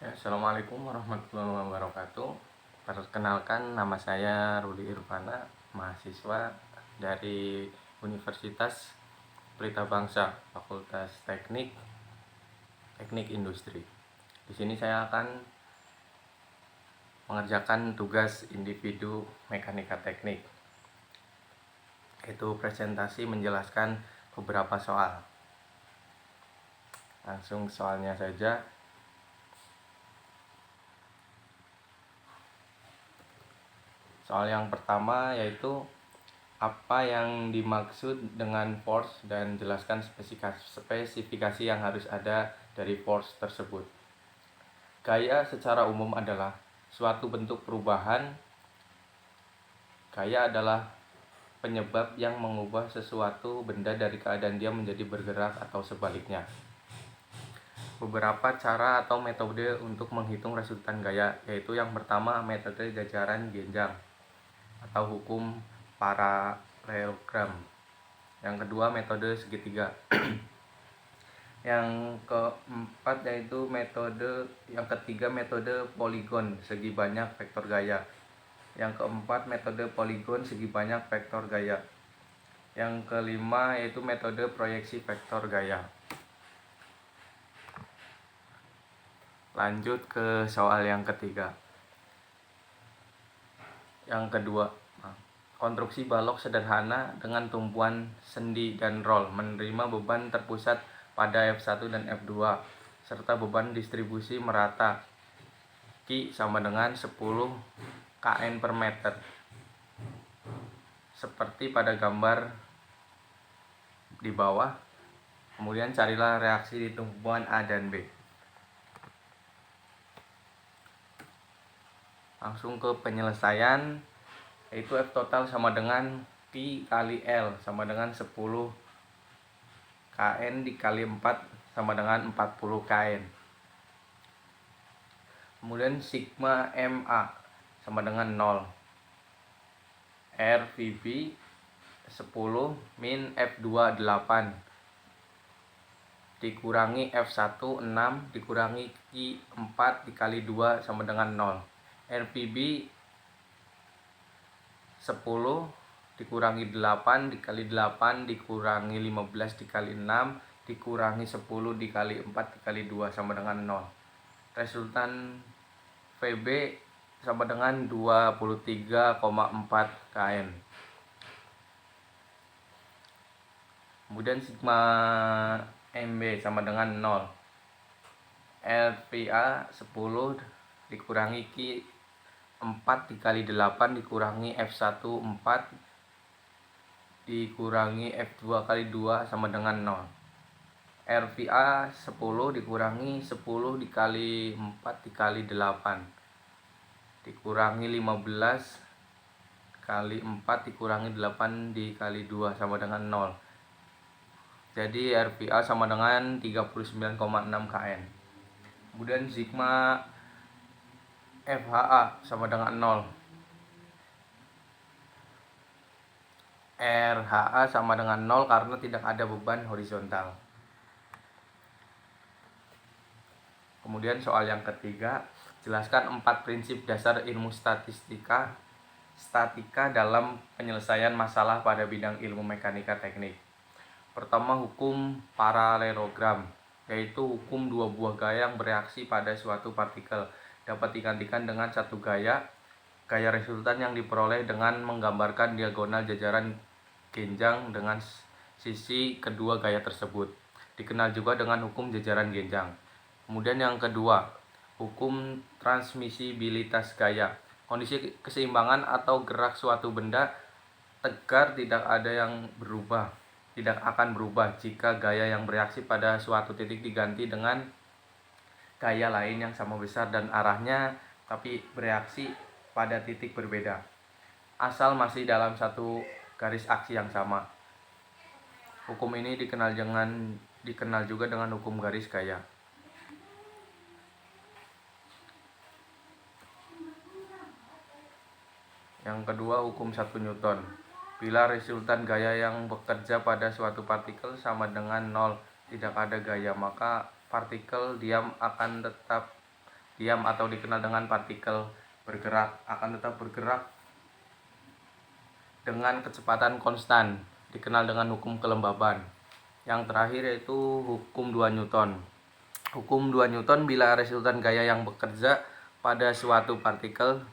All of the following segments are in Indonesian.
Ya, Assalamualaikum warahmatullahi wabarakatuh. Perkenalkan, nama saya Rudi Irfana, mahasiswa dari Universitas Pelita Bangsa, Fakultas Teknik Industri. Di sini saya akan mengerjakan tugas individu mekanika teknik, yaitu presentasi menjelaskan beberapa soal. Langsung soalnya saja. Soal yang pertama yaitu apa yang dimaksud dengan force dan jelaskan spesifikasi yang harus ada dari force tersebut. Gaya secara umum adalah suatu bentuk perubahan. Gaya adalah penyebab yang mengubah sesuatu benda dari keadaan dia menjadi bergerak atau sebaliknya. Beberapa cara atau metode untuk menghitung resultan gaya, yaitu yang pertama metode jajaran genjang atau hukum paralelogram. Yang kedua metode segitiga. Yang ketiga metode poligon segi banyak vektor gaya. Yang keempat metode poligon segi banyak vektor gaya. Yang kelima yaitu metode proyeksi vektor gaya. Lanjut ke soal yang ketiga. Yang kedua, konstruksi balok sederhana dengan tumpuan sendi dan roll menerima beban terpusat pada F1 dan F2 serta beban distribusi merata Q sama dengan 10 kN per meter seperti pada gambar di bawah. Kemudian carilah reaksi di tumpuan A dan B. Langsung ke penyelesaian, yaitu F total sama dengan Pi kali L sama dengan 10 kN dikali 4 sama dengan 40 kN. Kemudian sigma MA sama dengan 0. RVB 10 min F2 8 dikurangi F1 6 dikurangi Q 4 dikali 2 sama dengan 0. RPB 10 dikurangi 8 dikali 8 dikurangi 15 dikali 6 dikurangi 10 dikali 4 dikali 2 sama dengan 0. Resultan VB sama dengan 23,4 kN. Kemudian sigma MB sama dengan 0. LVA 10 dikurangi Q 4 dikali 8 dikurangi F1 4 dikurangi F2 kali 2 sama dengan 0. RVA 10 dikurangi 10 dikali 4 dikali 8 dikurangi 15 kali 4 dikurangi 8 dikali 2 sama dengan 0. Jadi RVA sama dengan 39,6 kN. Kemudian sigma FHA sama dengan 0. RHA sama dengan 0 karena tidak ada beban horizontal. Kemudian soal yang ketiga, jelaskan 4 prinsip dasar ilmu statika dalam penyelesaian masalah pada bidang ilmu mekanika teknik. Pertama, hukum paralelogram, yaitu hukum dua buah gaya yang bereaksi pada suatu partikel dapat digantikan dengan satu gaya resultan yang diperoleh dengan menggambarkan diagonal jajaran genjang dengan sisi kedua gaya tersebut. Dikenal juga dengan hukum jajaran genjang. Kemudian yang kedua, hukum transmisibilitas gaya. Kondisi keseimbangan atau gerak suatu benda tegar tidak akan berubah jika gaya yang bereaksi pada suatu titik diganti dengan gaya lain yang sama besar dan arahnya tapi bereaksi pada titik berbeda, asal masih dalam satu garis aksi yang sama. Hukum ini dikenal juga dengan hukum garis gaya. Yang kedua, hukum 1 Newton. Bila resultan gaya yang bekerja pada suatu partikel sama dengan 0, tidak ada gaya, maka partikel diam diam atau dikenal dengan partikel bergerak akan tetap bergerak dengan kecepatan konstan, dikenal dengan hukum kelembaban. Yang terakhir yaitu hukum 2 Newton. Hukum 2 Newton, bila resultan gaya yang bekerja pada suatu partikel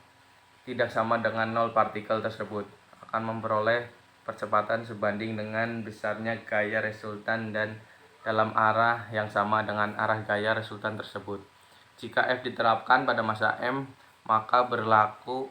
tidak sama dengan 0 partikel tersebut akan memperoleh percepatan sebanding dengan besarnya gaya resultan dan dalam arah yang sama dengan arah gaya resultan tersebut. Jika F diterapkan pada massa M, maka berlaku